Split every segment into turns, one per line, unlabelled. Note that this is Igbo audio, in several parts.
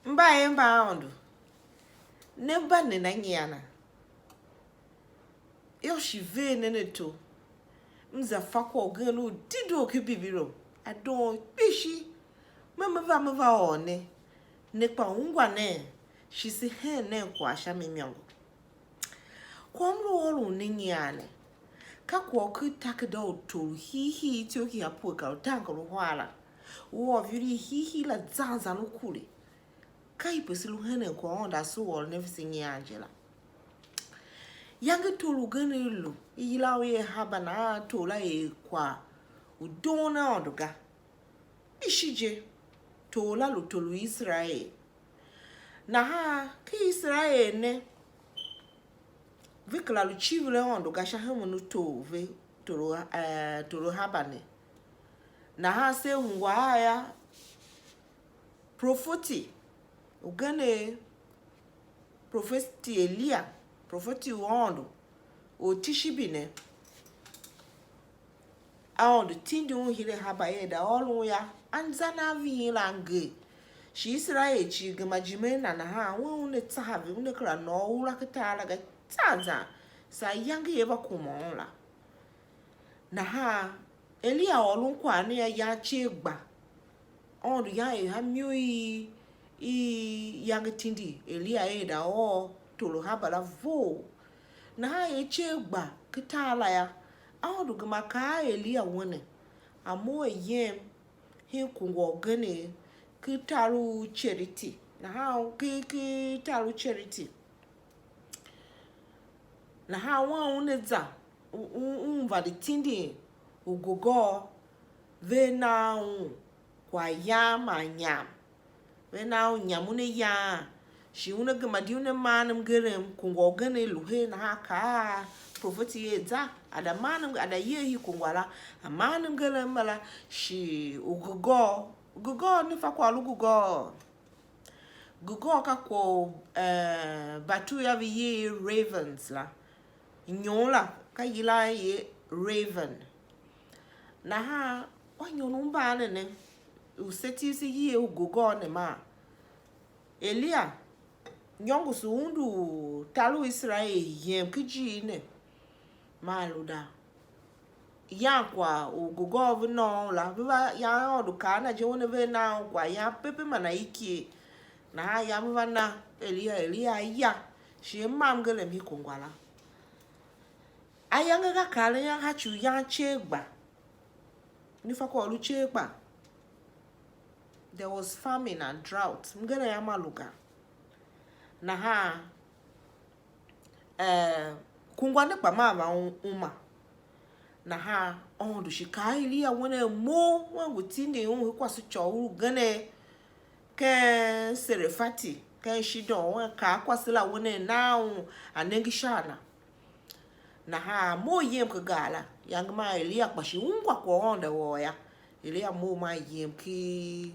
Mba ondu. Neba ne na nyana. Yoshi nene to. Mza fakwa ogenu dido kibibiro. Adon pishi. Mava one. Nekpa ungwa ne. Shisi he ne kwa asha mimyongo. Kwa mlo olu ninyane. Kakwa kutakida utoru hihi tioki hapu ka utango luhwala. Uwa vyuri hihi la zanza nukuli. Kaipe siluhene kwa onda suwal nefisi nyangela. Yange tolu gane lu. Ilawe haba na tola kwa udona ondoga. Ishije tola lu tolu Israel. Na ki Israel ne. Vikla lu chivle ondoga shahemu nuto ve tolu haba ne. Na se ungwa ya profeti. Ugane profeti Elia. Profeti uondo. O tishibine. Aondo tindi unhile haba yeda olu ya. Anzana vihila nge. Shi Israel chi gemajimena na une tahavi une kra no ula ketala ga tanza. Sa yangi eva kumonla. Na Elia olu kwa ne ya chegba. Ondo ya hamyui yangi tindi Elia eda tolo habala vo. Na chegba ketala ya. Ondo gemaka Elia wone. Amo yem he kungwa gane kitaru charity. Na kitaru charity. Na uneza umvadi tindi ugogo vena kwa yama nyam. Vena nyamune ya. Shi una gemadi una manam gerem kungwa gane luhe na ka profeti yeza. Ada manam ada yehi kungwala. A manam gerem mala shi ugogo. Ugogo nifa kwa lugogo. Gugo ka kwa batu ya ye ravens la. Nyola ka yila ye raven. Na wanyono mbane ne. Useti si ye ugogo ne ma. Elia. Nyongu su undu talu Israel yem kiji ne. Maluda. Yankwa ugogo vino la. Viva ya odu kana jone ve na kwa ya pepe mana iki. Na ya viva na Elia ya. Shi mamgele mi kongwala. Ayanga ga kala ya hachu ya chegba. Nifa kwa olu chegba. There was famine and drought. Mgele ya maluga. Na kungwane pa mama uma. Na ondo shika Elia wone mo wangu tindi kwa sucho gane ke serefati ke shido ka kwa sila wone now anengishana. Na mo yem kagala yang ma Elia kwa shi ungwa kwa onda woya. Elia mo ma yem ki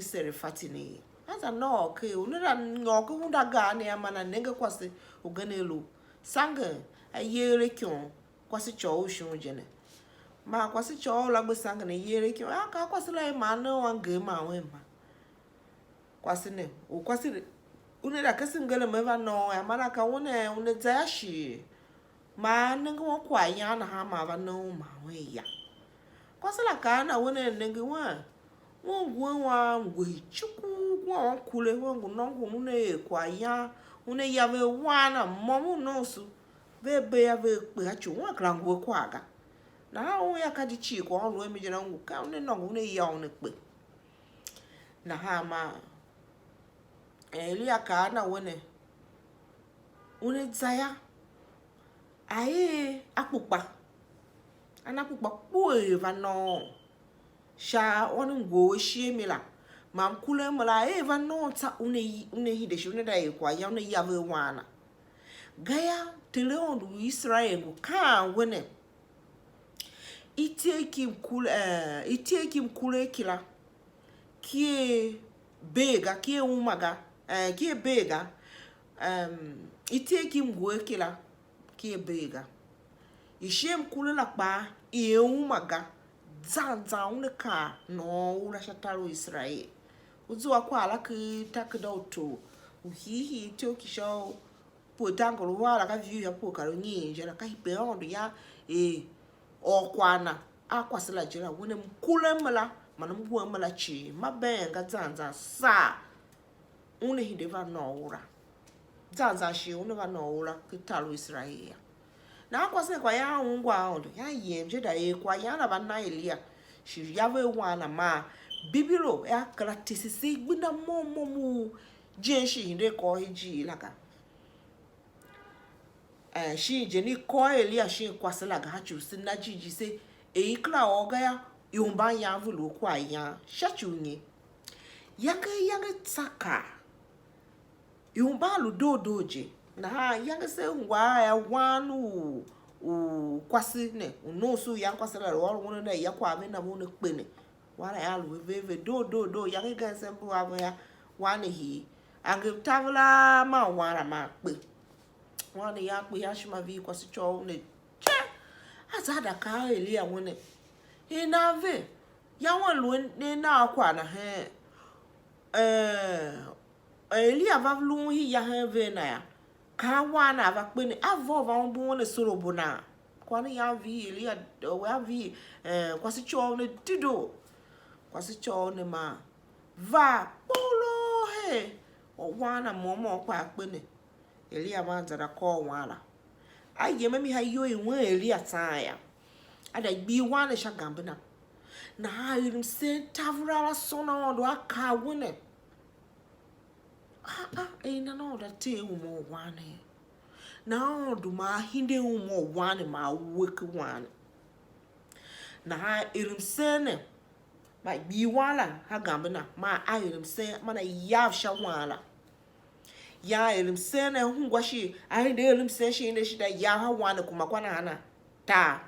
serefati ni. Asa no ke unira ngoku hunda gane amana nenge kwa se uganelu. Sanga ayere kyon kwa se cho shun jene. Ma kwa se cho la gbe sanga ne yere kyon aka kwa se la ma no wange ma wema. Kwa se ne o kwa se unira kesi ngele meva no amana ka une zashi. Ma nenge won kwa yana ha ma va no ma we ya. Kwa se la kana une nenge wa Ungwa ngwe chuku kwa kule wangu nongu mune kwa ya une yave wana momu nosu bebe yave kwechu wa klangwe kwaga na ya kadi chi kwa onu emijena ngu ka une nongu une ya one kwe na ma Elia ka na wone une zaya aye akpupa anakpupa poe vano sha wani ngwo shie mila mam kule mala eva no ta une hideshi une dai kwa ya une yave wana gaya tele ondu Israel go ka wene iteki mkule kila kie bega kie umaga kie bega iteki mgwe kila kie bega ishe mkule la pa umaga zanza uneka no ula shataru Israel uzuwa kwa ala ki takidoto uhihi tio kisho po tangolo wala ka view ya po karo nyinje la ka hipe ondo ya okwana akwasela jira wone mkule mala manambuwa mala chi mabenga zanza sa une hideva noura zanza shi une va noura kitalo Israel na akwasela kwa ya ungwa ondo ya yemje da kwa ya na bana Elia shi yave wana ma bibiro ya kratisisi gbina momu jenshi hinde ko hiji laka shi jeni ko Elia shi kwasela ga hachu sinna jiji se kla oga ya yumba ya vulu kwa ya shachunye yanga tsaka yumba lu doje na yanga se ngwa ya wanu kwasi ne unosu ya kwasela ro wono na ya kwa be na mo ne pene wala ya lu veve do yanga ga sembu ava ya wani hi anga tavla ma wala ma pe wani ya pe ya shima vi kwasi cho ne azada ka Elia wone inave ya won lu ne na akwa na he Elia va lu hi ya he ve na ya ka wana va pe ni avo va on bu ne soro bona kwa ni ya vi Elia wa vi kwasi cho ne dido kwasi cho ne ma va polo he o wana momo kwa pe ni Elia ma zada ko wala aye mami ha yo enwe Elia taya ada bi wana shagambena na ha yirim se tavra sona ondo aka wone ina no da te umo wane na ondo ma hinde umo wane ma weke wane na ha yirim se ne ma bi wala ha gambena ma ayirim se mana yav sha wala ya elim sene hungwa shi ahinde elim se shi ne shi da ya ha wana kuma kwana hana ta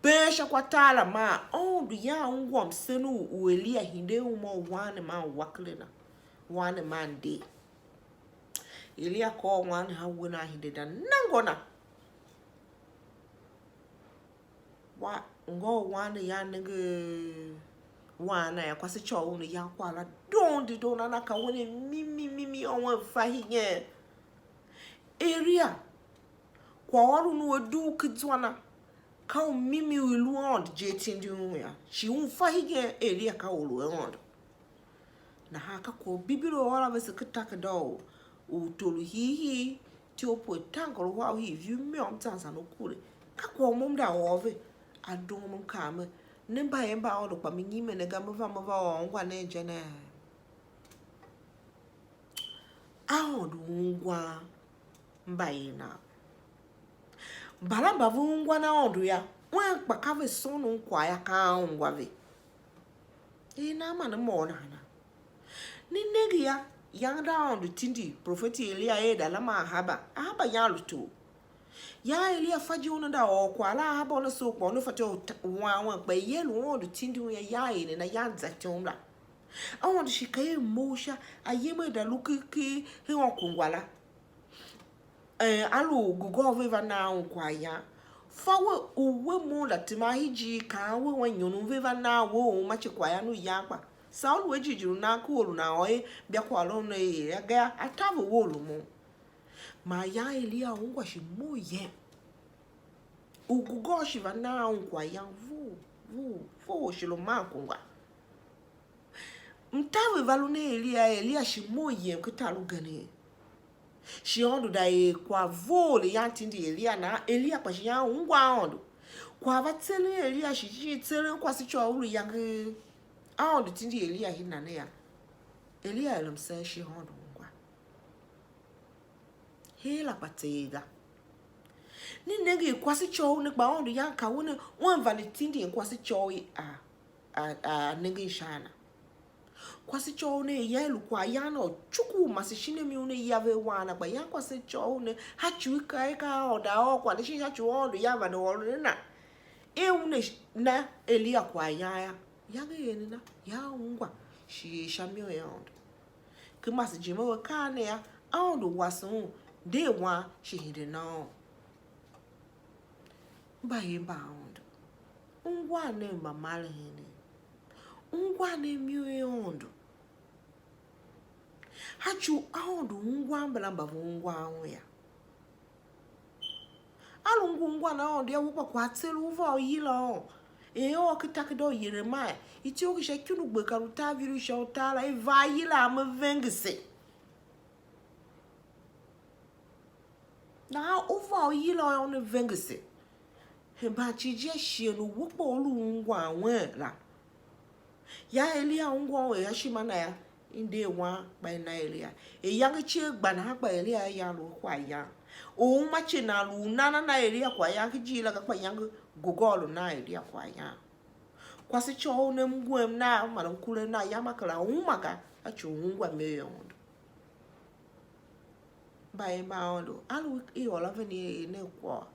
besha kwa tala ma du ya ungwa msenu uelia hinde umo wane ma waklena wane mande Elia ko wane ha wona hinde da nangona wa ngo wane ya nge wana ya kwasi cho ne ya kwala do na ka woni mimi onwe fahinye area kwa waru no edu kitwana ka mimi wilu on je tindi ya shi un fahinye area ka wolu on na haka ko bibiro wala bese kitaka do utolu hihi ti opo tangolo wa hi view me on tansa no kure ka ko mom da ove adom kame nemba yemba odo kwa minyime ne gamva mva ongwa ne jene aodu ungwa mbayina balamba vungwa na odu ya wa pakave sonu nkwa ya ka ongwa ve ina mana mo na ni negi ya yanga odu tindi profeti Elia eda la ma haba ya lutu ya Elia faji una da okwa la haba ona so kwa no fato wa pe yelu odu tindi ya ine na ya zatomla awon shikaye mosha ayeme da lukiki he okungwala alu gugo veva na nkwa ya fawe uwe mu latima hiji ka we wanyonu veva na wo machikwa ya no yakpa saul wejijiru na akolu na oye bia kwalo na ya ga atavu wolu mu ma ya Elia ungwa shi moye ugugo shiva na nkwa ya vu shilo makungwa mtawe valune Elia shi moye kitalu gane shi ondo da kwa vole yantindi Elia na Elia kwa shi ya ungwa ondo kwa vatele Elia shi tele kwa sicho ulu yangi ondo tindi Elia hinane ya Elia elomse shi ondo ungwa hela patega ni negi kwa sicho ne ba ondo yanka wone wan valitindi kwa sicho negi shana kwasi chone yelu kwa yano chuku masishine miune yave wana ba yan kwasi chone hachu ka oda o kwa dishi hachu ondo yava no olena une na Elia kwa yaya yage yenina ya ungwa shi shamio yondo kumasi jimo kane ya ondo wasu de wa shi hide no ba yemba ondo ungwa ne mamale hene ungwa ungwa ne miwe ondo hachu aondo ungwa mbalamba ungwa ya alungu ungwa na ondo ya wukwa kwa tselu uva yilo o kitakido Yeremia iti o kisha kinu gbe karuta viru sha utala eva yila amvengse na uva yilo on vengse heba chije shienu wukpo olu ungwa wela ya Elia ungwa we ya shimana ya inde wa by na Elia yang chi gba na gba Elia ya lu kwa ya o machi na lu na Elia kwa ya kijila ka kwa yang gogolo na Elia kwa ya kwasi cho ne mgwem na mara nkule na ya makala umaga achu ungwa meyondo ba ondo alu iola veni ne kwa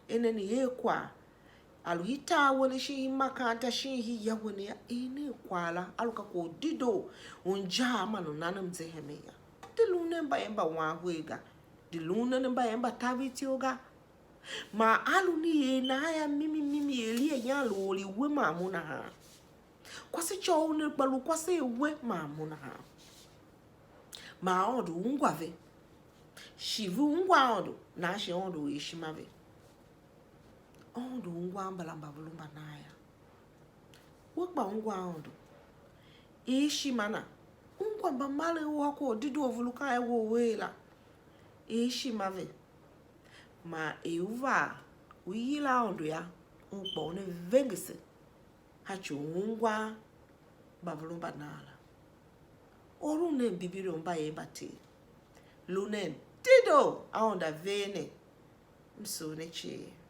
eneni ye kwa alu hita woni shi makanta shi hi ya woni ene kwala alu ka ko dido unja manu nanam zehemeya dilune mba wa hwega dilune mba tabiti oga ma alu ni na ya mimi eli ya loli we mamuna ha kwasi cho ne balu kwasi we mamuna ha ma odu ungwave shivu ungwa odu na shi odu ishimave ondo ungwa mbalamba bulumba naya wakba ungwa ondo ishimana ungwa mbamale wako didu ovuluka ewo wela ishimave ma euva uyila ondo ya unkpo ne vengese hachu ungwa bavulumba nala orune bibiro mba yebati lunen dido aonda vene msone che